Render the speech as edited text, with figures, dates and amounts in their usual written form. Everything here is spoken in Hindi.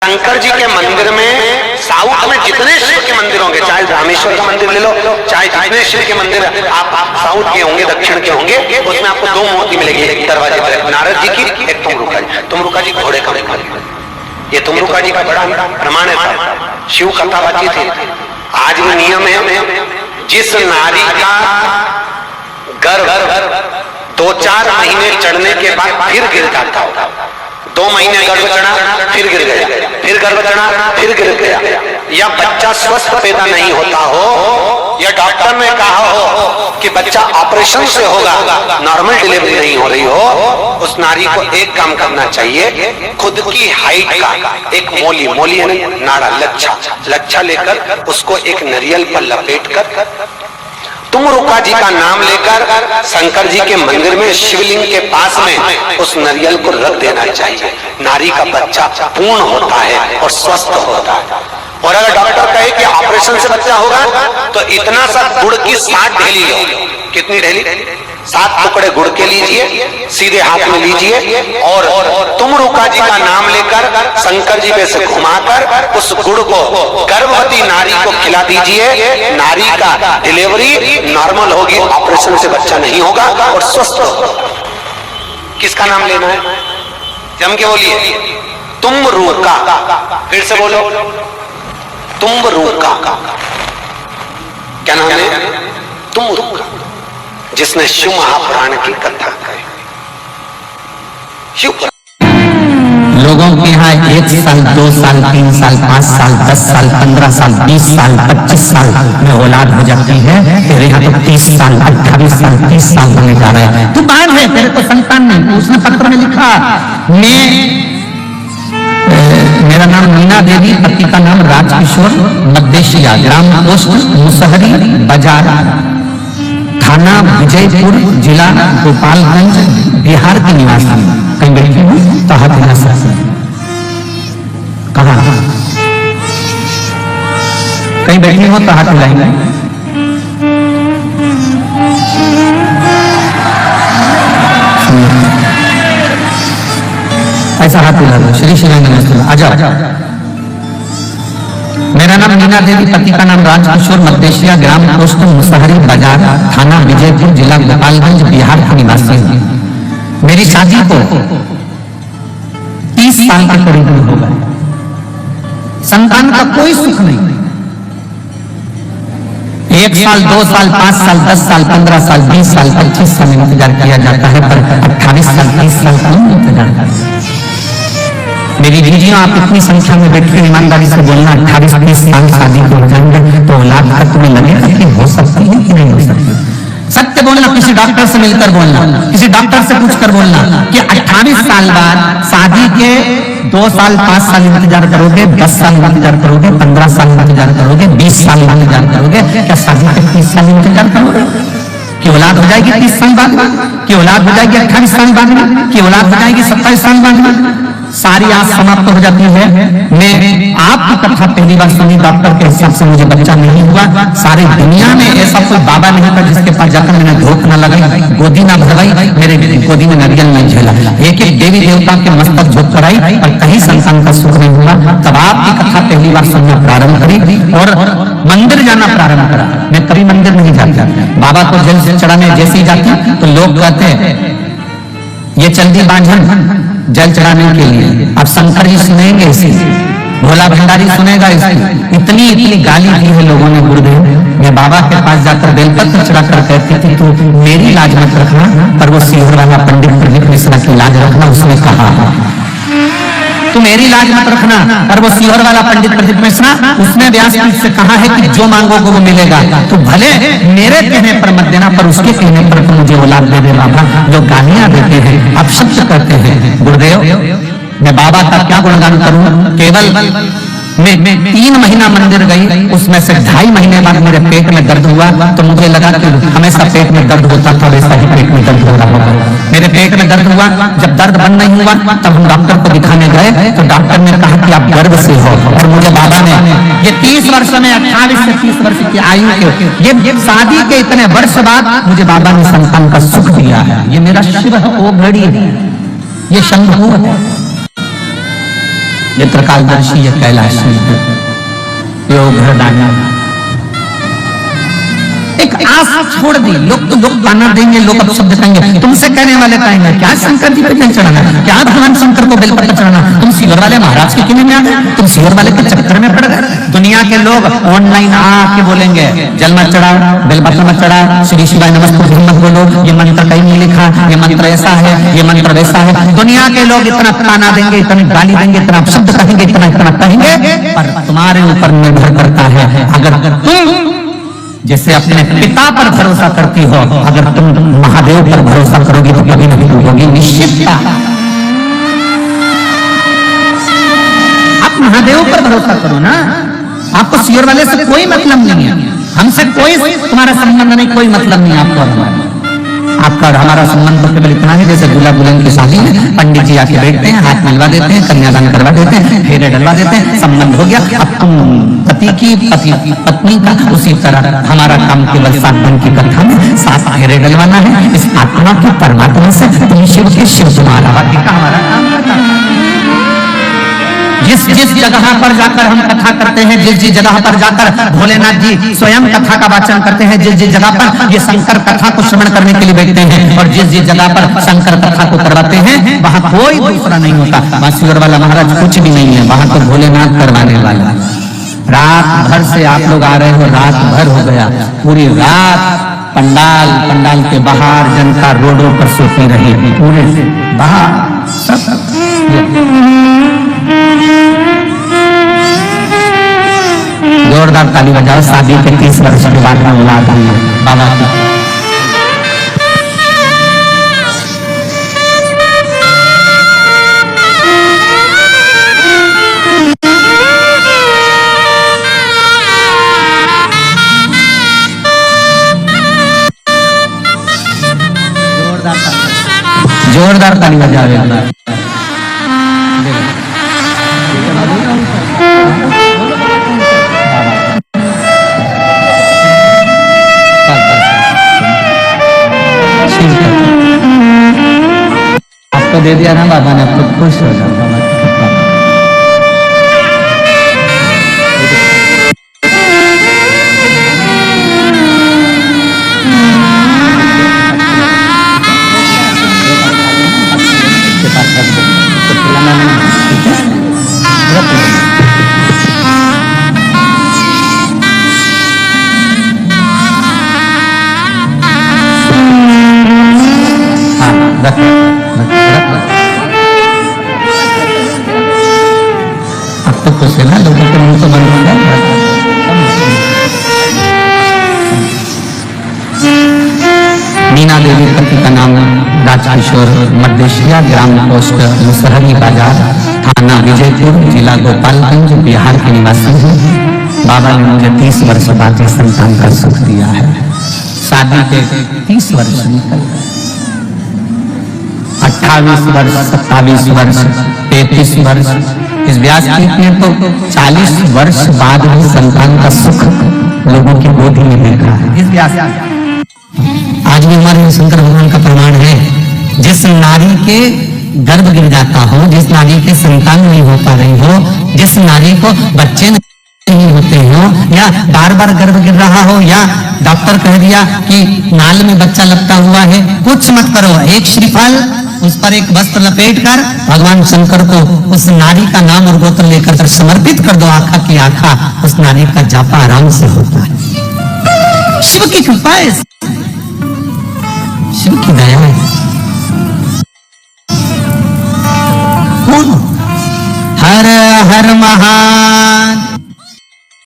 शंकर जी के मंदिर में, साउथ में जितने शिव के मंदिर होंगे, चाहे रामेश्वर का मंदिर ले लो, चाहे जितने शिव के मंदिर आप साउथ के होंगे, दक्षिण के होंगे, उसमें आपको दो मूर्ति मिलेगी, एक दरवाजे पर नारद जी की, एक तुमरुका जी। तुमरुका जी घोड़े का ये तुमरुका जी का बड़ा प्रमाण है, शिव कथा बची थी। आज भी नियम है, जिस नारी का गर्भ 2-4 महीने चढ़ने के बाद फिर गिर जाता होगा, 2 महीने गर्भ चढ़ा फिर गिर गया, फिर गर्भ चढ़ा फिर गिर गया, या बच्चा स्वस्थ पैदा नहीं होता हो, या डॉक्टर ने कहा हो कि बच्चा ऑपरेशन से होगा, नॉर्मल डिलीवरी नहीं हो रही हो, उस नारी को एक काम करना चाहिए, खुद की हाइट का एक मोली है नाड़ा, लच्छा लेकर उसको एक नारियल पर लपेट कर तुमरुका जी का नाम लेकर शंकर जी के मंदिर में शिवलिंग के पास में उस नारियल को रख देना चाहिए। नारी का बच्चा पूर्ण होता है और स्वस्थ होता है। और अगर डॉक्टर कहे कि ऑपरेशन से बच्चा होगा तो इतना सा गुड़ की 60 ढेली लो। कितनी ढेली? 7 टुकड़े गुड़ के लीजिए, सीधे हाथ में लीजिए और तुमरुका जी का नाम लेकर शंकर जी पे से घुमाकर उस गुड़ को गर्भवती नारी को खिला दीजिए। नारी का डिलीवरी नॉर्मल होगी, ऑपरेशन से बच्चा नहीं होगा और स्वस्थ होगा। किसका नाम लेना है? जम के बोलिए, तुमरुका। फिर से बोलो, तुमरुका। क्या नाम है? तुमरुका, जिसने शिव महापुराण की कथा कही। शिव लोगों के यहाँ 1 साल, 2 साल, 3 साल, 5 साल, 10 साल, 15 साल, 20 साल, 25 साल में औलाद हो जाती है। तेरे यहाँ तो 30 साल, 28 साल, 30 साल होने जा रहे हैं। तू बाहर है, तेरे को संतान नहीं। उसने पत्र में लिखा, मेरा नाम मीना देवी, पति का नाम राजकिशोर, मद्देशिया, ग्राम पोस्ट मुसहरी बाजार, थाना विजयपुर, जिला गोपालगंज, बिहार की निवासी। कहीं बैठी हूँ तो हाथ हिला सकते, कहाँ कहीं बैठी हो तो हाथ हिलाएंगे। ऐसा हाथ हिला दो, श्री श्री नमस्ते। आ जाओ। मेरा नाम मीना देवी, पति का नाम राजकिशोर, मद्देशिया, ग्राम पोस्ट मुसहरी बाजार, थाना विजयपुर, जिला गोपालगंज, बिहार की निवासी हूँ। मेरी शादी को 30 साल के करीब में हो गए। संतान का कोई सुख नहीं। 1 साल, 2 साल, 5 साल, 10 साल, 15 साल, 20 साल, 25 साल इंतजार किया जाता है, पर 28 साल, 30 साल कौन इंतजार करता है? मेरी दीजियों, आप इतनी संख्या में बैठ कर ईमानदारी से बोलना, 28-30 साल शादी को हो जाएंगे तो औलाद का तुम्हें लगेगा कि हो सकती है कि नहीं हो सकती? सत्य बोलना, किसी डॉक्टर से मिलकर बोलना, किसी डॉक्टर से पूछकर बोलना कि 28 साल बाद शादी के 2 साल, 5 साल इंतजार करोगे, 10 साल इंतजार करोगे, 15 साल इंतजार करोगे, 20 साल इंतजार करोगे, क्या शादी के 30 साल इंतजार करोगे? कि औलाद हो जाएगी 30 साल बाद में, कि औलाद हो जाएगी 28 साल बाद में, कि औलाद हो जाएगी 27 साल बाद में? सारी आस समाप्त हो जाती है। मैं आपकी कथा पहली बार सुनी, डॉक्टर के हिसाब से मुझे बच्चा नहीं हुआ। सारी दुनिया में ऐसा कोई बाबा नहीं था जिसके पास जाकर मैंने धोख न लगाई, गोदी ना भरवाई, मेरे गोदी में नारियल नहीं झेला। एक देवी देवता के मस्तक झुक कर आई और कहीं संतान का सुख नहीं हुआ। तब आपकी कथा पहली बार सुनना प्रारंभ करी और मंदिर जाना प्रारंभ करा। मैं कभी मंदिर नहीं जाता, बाबा को जल चढ़ाने जैसे ही जाती तो लोग कहते ये चंदी बांझन जल चढ़ाने के लिए। अब शंकर जी सुनेंगे इसे, भोला भंडारी सुनेगा इसे। इतनी गाली दी है लोगों ने गुरुदेव। मैं बाबा के पास जाकर बेलपत्र चढ़ाकर कहती थी तू मेरी लाज मत रखना, पर वो सीहोर वाला पंडित प्रदीप मिश्रा की लाज रखना। उसने कहा तू मेरी लाज मत रखना, और वो सीहोर वाला पंडित प्रदीप मिश्रा, उसने व्यासपीठ से कहा है कि जो मांगोगे वो मिलेगा। तो भले मेरे कहने पर मत देना, पर उसके कहने पर तो मुझे औलाद दे दे बाबा। लोग गालियां देते हैं, अपशब्द करते हैं। गुरुदेव, मैं बाबा का क्या गुणगान करूं? केवल मैं 3 महीना मंदिर गई, उसमें से 2.5 महीने बाद मेरे पेट में दर्द हुआ तो मुझे लगा कि हमेशा पेट में दर्द होता था, वैसा ही पेट में दर्द हो रहा होगा। मेरे पेट में दर्द हुआ, जब दर्द बंद नहीं हुआ तब हम डॉक्टर को दिखाने गए तो डॉक्टर ने कहा कि आप गर्भ से हो। और मुझे बाबा ने ये 30 वर्ष में 28 से 30 वर्ष की आयु के ये शादी के इतने वर्ष बाद मुझे बाबा ने संतान का सुख दिया है। ये मेरा शिव है, वो घड़ी है, ये शंभू है। ये त्रिकालदर्शी, ये कैलाशी, ये घरदानी। एक आस छोड़ दी। लोग तो लोग गाना देंगे, लोग अब शब्द कहेंगे, तुमसे कहने वाले कहेंगे क्या शंकर जी पे जल चढ़ाना, क्या भगवान शंकर को बेलपत्र चढ़ाना, तुम सीवर वाले महाराज के किले में आ गए, तुम सीवर वाले के चक्कर में पड़ गए। दुनिया के लोग ऑनलाइन आके बोलेंगे जल मत चढ़ा, बेलपत्र मत चढ़ा, श्री शिवाय नमस्ते मत बोलो, ये मंत्र कहीं नहीं लिखा, ये मंत्र ऐसा है, ये मंत्र वैसा है। दुनिया के लोग इतना ताना देंगे, इतनी गाली देंगे, इतना शब्द कहेंगे, इतना कहेंगे, पर तुम्हारे ऊपर निर्भर करता है। अगर तुम जैसे अपने पिता पर भरोसा करती हो, अगर तुम महादेव पर भरोसा करोगी तो कभी नहीं डूबोगी, निश्चितता। आप महादेव पर भरोसा करो ना, आपको सीवर वाले से कोई मतलब नहीं है, हमसे कोई तुम्हारा संबंध नहीं, कोई मतलब नहीं आपको हमारा। आपका और हमारा संबंध तो केवल इतना है जैसे दूल्हा दुल्हन की शादी में पंडित जी आके बैठते हैं, हाथ मिलवा देते हैं, कन्यादान करवा देते हैं, फेरे डलवा देते हैं, संबंध हो गया। अब तुम पति की पत्नी का, उसी तरह हमारा काम केवल 7 दिन की कथा में 7 फेरे डलवाना है। इस आत्मा की परमात्मा से तुम शिव के शिव तुम्हारा, बाकी का हमारा काम करता है। जिस जिस जगह पर जाकर हम कथा करते हैं, जिस जिस जगह पर जाकर भोलेनाथ जी स्वयं कथा का वाचन करते हैं, जिस जिस जगह पर ये शंकर कथा को श्रवण करने के लिए बैठते हैं, और जिस जिस जगह पर शंकर कथा को करवाते हैं, वहां कोई दूसरा नहीं होता। वहां शिवर वाला महाराज कुछ भी नहीं है, वहां तो भोलेनाथ करवाने वाला। रात भर से आप लोग आ रहे हो, रात भर हो गया, पूरी रात पंडाल के बाहर जनता रोडों पर सोती रही, पूरे बाहर सब। जोरदार ताली बजाओ, शादी के 30 वर्ष के बाद में औलाद आई है बाबा की। जोरदार ताली बजाओ। आपको दे दिया ना बाबा ने, आपको खुश हो जाओ बाबा। अब तो खुश है ना, लोगों के मुंह तो बंद हो गया। मीना देवी पति का नाम राजकिशोर, मध्यशिया, ग्राम पोस्ट मुसहरी बाजार, थाना विजयपुर, जिला गोपालगंज, बिहार के निवासी हैं। बाबा ने मुझे 30 वर्ष बाद ये संतान का सुख दिया है। शादी के 30 वर्ष निकल गए, 28 वर्ष, 27 वर्ष, 33 वर्ष। इस व्यासपीठ ने तो 40 वर्ष बाद भी संतान का सुख लोगों की गोदी में देखा है। इस व्यास आज भी हमारे शंकर भगवान का प्रमाण है, जिस नारी के गर्भ गिर जाता हो, जिस नारी के संतान नहीं हो पा रही हो, जिस नारी को बच्चे नहीं होते हो, या बार बार गर्भ गिर रहा हो, या डॉक्टर कह दिया कि नाल में बच्चा लपटा हुआ है, कुछ मत करो, एक श्रीफल उस पर एक वस्त्र लपेट कर भगवान शंकर को उस नारी का नाम और गोत्र लेकर समर्पित कर दो, आखा की आखा उस नारी का जापा आराम से होता है। शिव की कृपा है, शिव की दया है। हर हर महादेव।